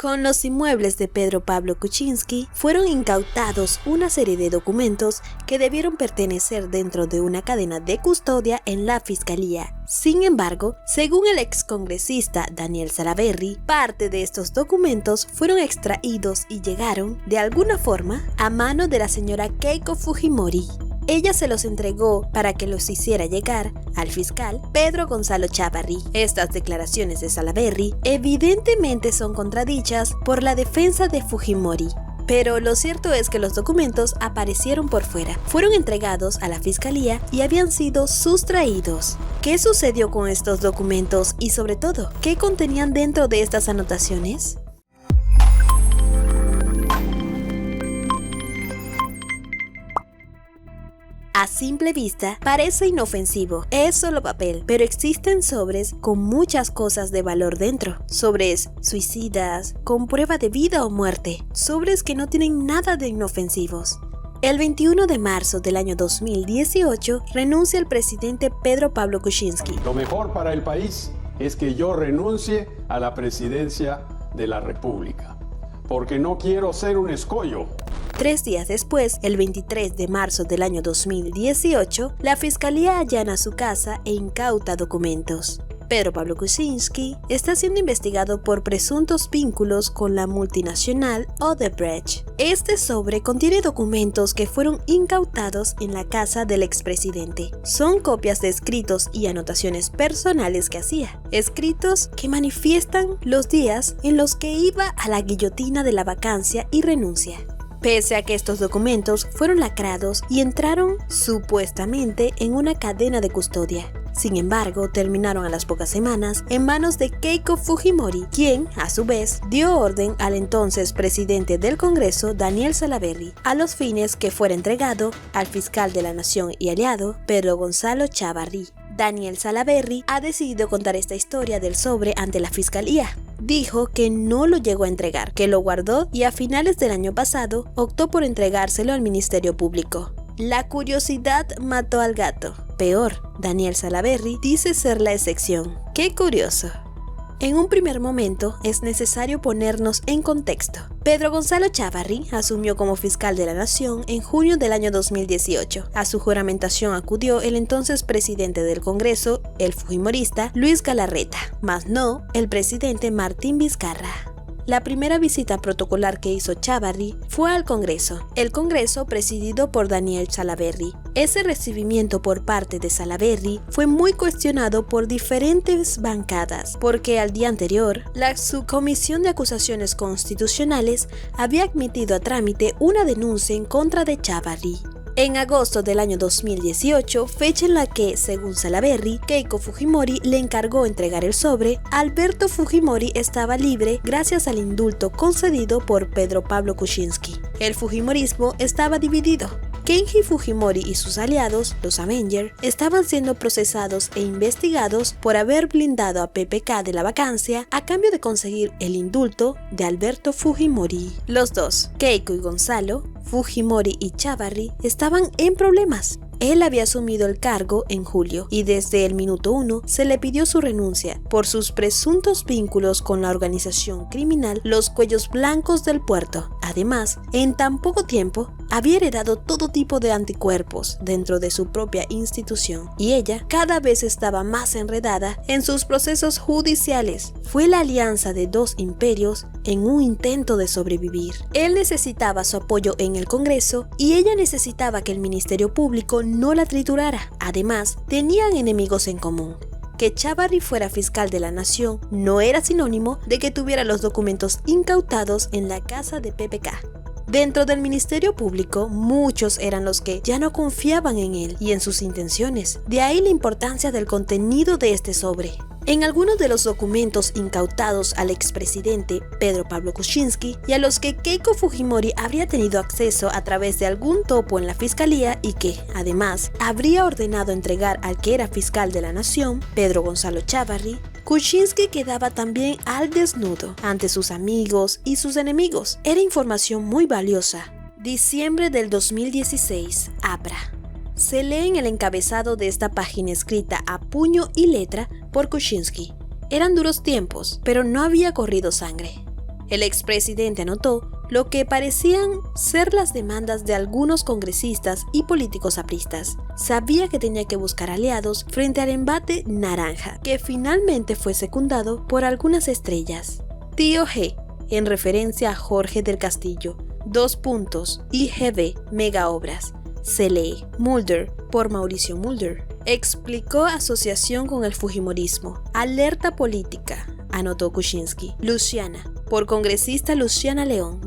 Con los inmuebles de Pedro Pablo Kuczynski fueron incautados una serie de documentos que debieron pertenecer dentro de una cadena de custodia en la Fiscalía. Sin embargo, según el excongresista Daniel Salaverry, parte de estos documentos fueron extraídos y llegaron, de alguna forma, a mano de la señora Keiko Fujimori. Ella se los entregó para que los hiciera llegar al fiscal Pedro Gonzalo Chávarri. Estas declaraciones de Salaverry evidentemente son contradichas por la defensa de Fujimori. Pero lo cierto es que los documentos aparecieron por fuera, fueron entregados a la fiscalía y habían sido sustraídos. ¿Qué sucedió con estos documentos y sobre todo, qué contenían dentro de estas anotaciones? A simple vista, parece inofensivo, es solo papel, pero existen sobres con muchas cosas de valor dentro. Sobres suicidas, con prueba de vida o muerte, sobres que no tienen nada de inofensivos. El 21 de marzo del año 2018 renuncia el presidente Pedro Pablo Kuczynski. Lo mejor para el país es que yo renuncie a la presidencia de la República, porque no quiero ser un escollo. 3 días después, el 23 de marzo del año 2018, la Fiscalía allana su casa e incauta documentos. Pedro Pablo Kuczynski está siendo investigado por presuntos vínculos con la multinacional Odebrecht. Este sobre contiene documentos que fueron incautados en la casa del expresidente. Son copias de escritos y anotaciones personales que hacía, escritos que manifiestan los días en los que iba a la guillotina de la vacancia y renuncia. Pese a que estos documentos fueron lacrados y entraron supuestamente en una cadena de custodia. Sin embargo, terminaron a las pocas semanas en manos de Keiko Fujimori, quien, a su vez, dio orden al entonces presidente del Congreso, Daniel Salaverry, a los fines que fuera entregado al fiscal de la Nación y aliado, Pedro Gonzalo Chávarri. Daniel Salaverry ha decidido contar esta historia del sobre ante la Fiscalía. Dijo que no lo llegó a entregar, que lo guardó y a finales del año pasado optó por entregárselo al Ministerio Público. La curiosidad mató al gato. Peor, Daniel Salaverry dice ser la excepción. ¡Qué curioso! En un primer momento es necesario ponernos en contexto. Pedro Gonzalo Chávarri asumió como fiscal de la Nación en junio del año 2018. A su juramentación acudió el entonces presidente del Congreso, el fujimorista Luis Galarreta, mas no el presidente Martín Vizcarra. La primera visita protocolar que hizo Chávarri fue al Congreso, el Congreso presidido por Daniel Salaverry. Ese recibimiento por parte de Salaverry fue muy cuestionado por diferentes bancadas, porque al día anterior, la Subcomisión de Acusaciones Constitucionales había admitido a trámite una denuncia en contra de Chávarri. En agosto del año 2018, fecha en la que, según Salaverry, Keiko Fujimori le encargó entregar el sobre, Alberto Fujimori estaba libre gracias al indulto concedido por Pedro Pablo Kuczynski. El fujimorismo estaba dividido. Kenji Fujimori y sus aliados, los Avengers, estaban siendo procesados e investigados por haber blindado a PPK de la vacancia a cambio de conseguir el indulto de Alberto Fujimori. Los dos, Keiko y Gonzalo, Fujimori y Chávarri, estaban en problemas. Él había asumido el cargo en julio y desde el minuto 1 se le pidió su renuncia por sus presuntos vínculos con la organización criminal Los Cuellos Blancos del Puerto. Además, en tan poco tiempo, había heredado todo tipo de anticuerpos dentro de su propia institución y ella cada vez estaba más enredada en sus procesos judiciales. Fue la alianza de dos imperios en un intento de sobrevivir. Él necesitaba su apoyo en el Congreso y ella necesitaba que el Ministerio Público no la triturara. Además, tenían enemigos en común. Que Chávarri fuera fiscal de la Nación no era sinónimo de que tuviera los documentos incautados en la casa de PPK. Dentro del Ministerio Público, muchos eran los que ya no confiaban en él y en sus intenciones. De ahí la importancia del contenido de este sobre. En algunos de los documentos incautados al expresidente Pedro Pablo Kuczynski y a los que Keiko Fujimori habría tenido acceso a través de algún topo en la Fiscalía y que, además, habría ordenado entregar al que era fiscal de la Nación, Pedro Gonzalo Chávarri, Kuczynski quedaba también al desnudo ante sus amigos y sus enemigos. Era información muy valiosa. Diciembre del 2016, APRA. Se lee en el encabezado de esta página escrita a puño y letra por Kuczynski. Eran duros tiempos, pero no había corrido sangre. El expresidente anotó lo que parecían ser las demandas de algunos congresistas y políticos apristas. Sabía que tenía que buscar aliados frente al embate naranja, que finalmente fue secundado por algunas estrellas. Tío G, en referencia a Jorge del Castillo. IGB, Mega Obras. Se lee Mulder, por Mauricio Mulder. Explicó asociación con el fujimorismo. Alerta política, anotó Kuczynski. Luciana, por congresista Luciana León.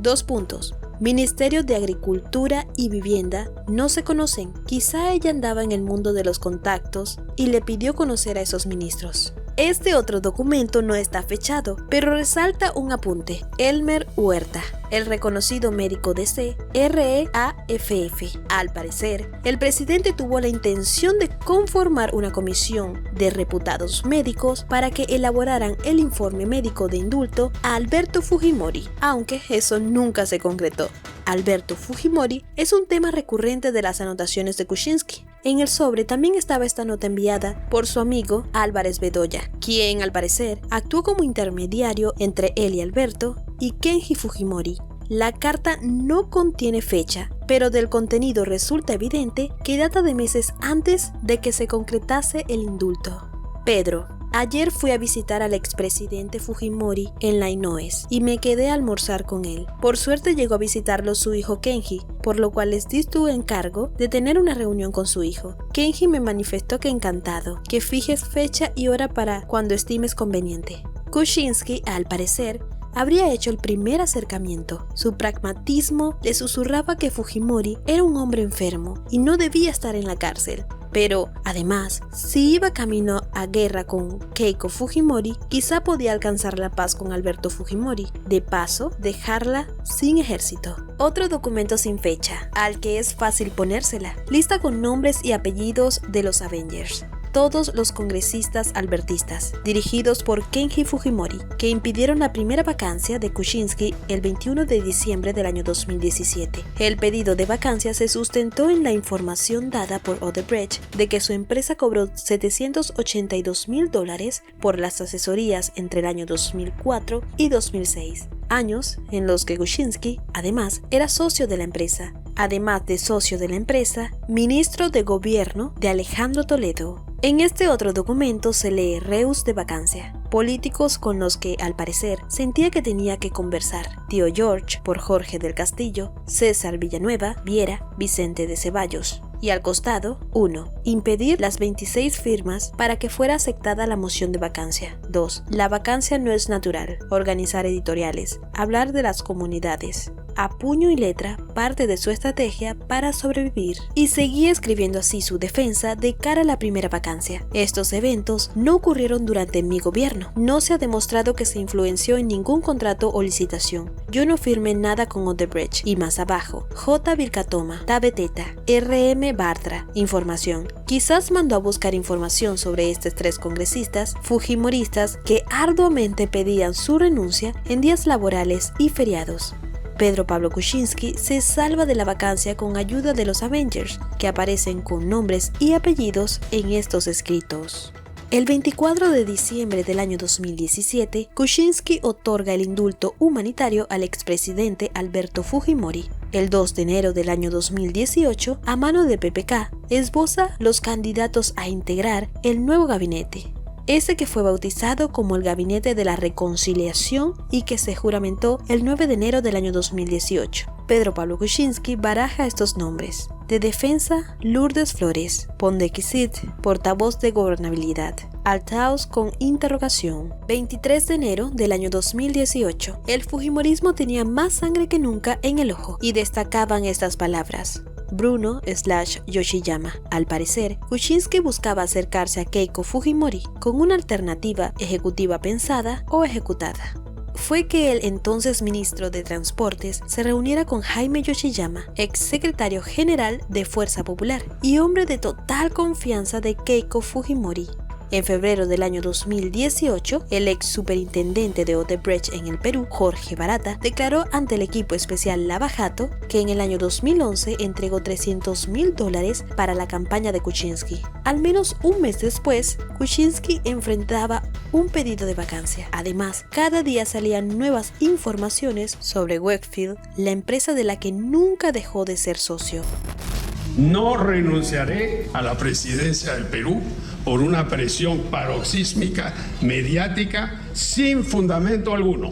Ministerio de Agricultura y Vivienda no se conocen. Quizá ella andaba en el mundo de los contactos y le pidió conocer a esos ministros. Este otro documento no está fechado, pero resalta un apunte. Elmer Huerta, el reconocido médico DC, REAFF. Al parecer, el presidente tuvo la intención de conformar una comisión de reputados médicos para que elaboraran el informe médico de indulto a Alberto Fujimori, aunque eso nunca se concretó. Alberto Fujimori es un tema recurrente de las anotaciones de Kuczynski. En el sobre también estaba esta nota enviada por su amigo Álvarez Bedoya, quien al parecer actuó como intermediario entre él y Alberto y Kenji Fujimori. La carta no contiene fecha, pero del contenido resulta evidente que data de meses antes de que se concretase el indulto. Pedro: ayer fui a visitar al expresidente Fujimori en la Inoes y me quedé a almorzar con él. Por suerte llegó a visitarlo su hijo Kenji, por lo cual les di tu encargo de tener una reunión con su hijo. Kenji me manifestó que encantado, que fijes fecha y hora para cuando estimes conveniente. Kuczynski, al parecer, habría hecho el primer acercamiento. Su pragmatismo le susurraba que Fujimori era un hombre enfermo y no debía estar en la cárcel. Pero, además, si iba camino a guerra con Keiko Fujimori, quizá podía alcanzar la paz con Alberto Fujimori. De paso, dejarla sin ejército. Otro documento sin fecha, al que es fácil ponérsela. Lista con nombres y apellidos de los Avengers. Todos los congresistas albertistas, dirigidos por Kenji Fujimori, que impidieron la primera vacancia de Kuczynski el 21 de diciembre del año 2017. El pedido de vacancia se sustentó en la información dada por Odebrecht de que su empresa cobró $782,000 por las asesorías entre el año 2004 y 2006. Años en los que Kuczynski, además, era socio de la empresa. Además de socio de la empresa, ministro de gobierno de Alejandro Toledo. En este otro documento se lee reus de vacancia, políticos con los que, al parecer, sentía que tenía que conversar. Tío George, por Jorge del Castillo, César Villanueva, Viera, Vicente de Ceballos. Y al costado, 1. Impedir las 26 firmas para que fuera aceptada la moción de vacancia. 2. La vacancia no es natural. Organizar editoriales. Hablar de las comunidades. A puño y letra, parte de su estrategia para sobrevivir. Y seguía escribiendo así su defensa de cara a la primera vacancia. Estos eventos no ocurrieron durante mi gobierno. No se ha demostrado que se influenció en ningún contrato o licitación. Yo no firmé nada con Odebrecht. Y más abajo, J. Vilcatoma, Tabeteta, RM Bartra. Información. Quizás mandó a buscar información sobre estos 3 congresistas fujimoristas que arduamente pedían su renuncia en días laborales y feriados. Pedro Pablo Kuczynski se salva de la vacancia con ayuda de los Avengers, que aparecen con nombres y apellidos en estos escritos. El 24 de diciembre del año 2017, Kuczynski otorga el indulto humanitario al expresidente Alberto Fujimori. El 2 de enero del año 2018, a mano de PPK, esboza los candidatos a integrar el nuevo gabinete. Ese que fue bautizado como el Gabinete de la Reconciliación y que se juramentó el 9 de enero del año 2018. Pedro Pablo Kuczynski baraja estos nombres. De Defensa, Lourdes Flores. Pondequisit, portavoz de Gobernabilidad. Althaus con interrogación. 23 de enero del año 2018. El fujimorismo tenía más sangre que nunca en el ojo y destacaban estas palabras. Bruno/Yoshiyama. Al parecer, Kuczynski buscaba acercarse a Keiko Fujimori con una alternativa ejecutiva pensada o ejecutada. Fue que el entonces ministro de Transportes se reuniera con Jaime Yoshiyama, ex secretario general de Fuerza Popular y hombre de total confianza de Keiko Fujimori. En febrero del año 2018, el ex superintendente de Odebrecht en el Perú, Jorge Barata, declaró ante el equipo especial Lava Jato que en el año 2011 entregó $300,000 para la campaña de Kuczynski. Al menos un mes después, Kuczynski enfrentaba un pedido de vacancia. Además, cada día salían nuevas informaciones sobre Wakefield, la empresa de la que nunca dejó de ser socio. No renunciaré a la presidencia del Perú por una presión paroxísmica mediática sin fundamento alguno.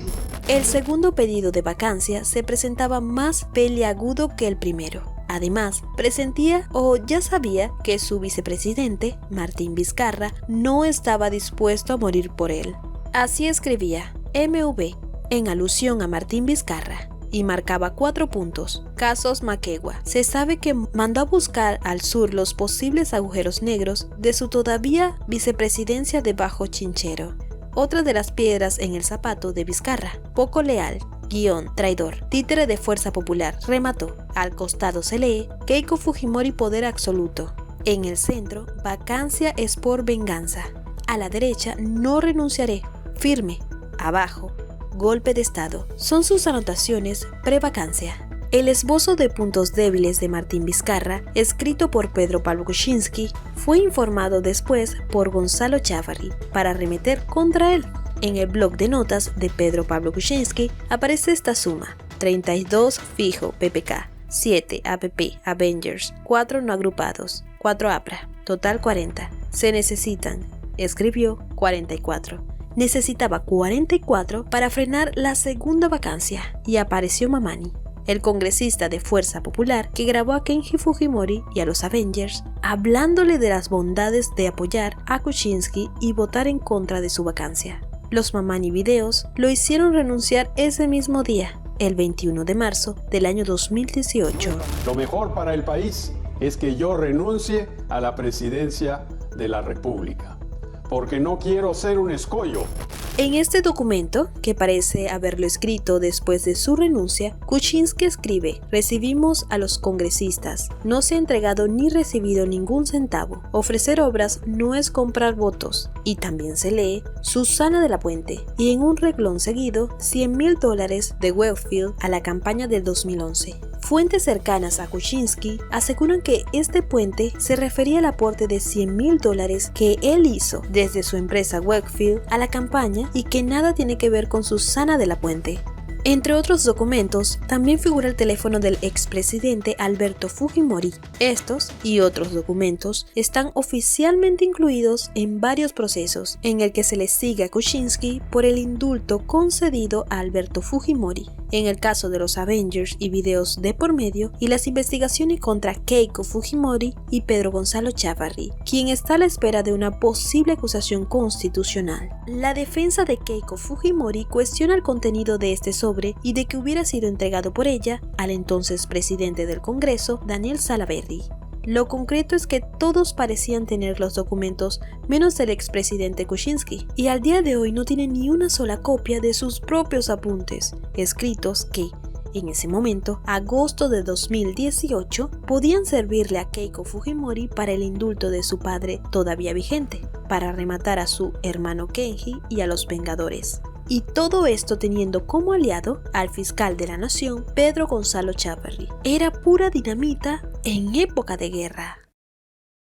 El segundo pedido de vacancia se presentaba más peliagudo que el primero. Además, presentía o ya sabía que su vicepresidente, Martín Vizcarra, no estaba dispuesto a morir por él. Así escribía MV, en alusión a Martín Vizcarra, y marcaba 4 puntos. Casos Maquegua. Se sabe que mandó a buscar al sur los posibles agujeros negros de su todavía vicepresidencia de Bajo Chinchero. Otra de las piedras en el zapato de Vizcarra. Poco leal. Guión, traidor, títere de Fuerza Popular, remató. Al costado se lee, Keiko Fujimori poder absoluto. En el centro, vacancia es por venganza. A la derecha, no renunciaré, firme. Abajo, golpe de estado. Son sus anotaciones pre-vacancia. El esbozo de puntos débiles de Martín Vizcarra, escrito por Pedro Pablo Kuczynski, fue informado después por Gonzalo Chávarri para arremeter contra él. En el blog de notas de Pedro Pablo Kuczynski aparece esta suma: 32 fijo PPK, 7 APP Avengers, 4 no agrupados, 4 APRA, total 40. Se necesitan, escribió, 44. Necesitaba 44 para frenar la segunda vacancia y apareció Mamani, el congresista de Fuerza Popular que grabó a Kenji Fujimori y a los Avengers hablándole de las bondades de apoyar a Kuczynski y votar en contra de su vacancia. Los Mamani videos lo hicieron renunciar ese mismo día, el 21 de marzo del año 2018. Lo mejor para el país es que yo renuncie a la presidencia de la República, porque no quiero ser un escollo. En este documento, que parece haberlo escrito después de su renuncia, Kuczynski escribe: recibimos a los congresistas, no se ha entregado ni recibido ningún centavo, ofrecer obras no es comprar votos. Y también se lee Susana de la Puente, y en un renglón seguido, $100,000 de Wakefield a la campaña del 2011. Fuentes cercanas a Kuczynski aseguran que este puente se refería al aporte de $100,000 que él hizo desde su empresa Wakefield a la campaña y que nada tiene que ver con Susana de la Puente. Entre otros documentos, también figura el teléfono del expresidente Alberto Fujimori. Estos y otros documentos están oficialmente incluidos en varios procesos en el que se le sigue a Kuczynski por el indulto concedido a Alberto Fujimori, en el caso de los Avengers y videos de por medio, y las investigaciones contra Keiko Fujimori y Pedro Gonzalo Chávarri, quien está a la espera de una posible acusación constitucional. La defensa de Keiko Fujimori cuestiona el contenido de este sobre y de que hubiera sido entregado por ella al entonces presidente del Congreso, Daniel Salaverry. Lo concreto es que todos parecían tener los documentos menos el expresidente Kuczynski, y al día de hoy no tiene ni una sola copia de sus propios apuntes, escritos que, en ese momento, agosto de 2018, podían servirle a Keiko Fujimori para el indulto de su padre todavía vigente, para rematar a su hermano Kenji y a los Vengadores. Y todo esto teniendo como aliado al fiscal de la nación, Pedro Gonzalo Chávarri. Era pura dinamita en época de guerra.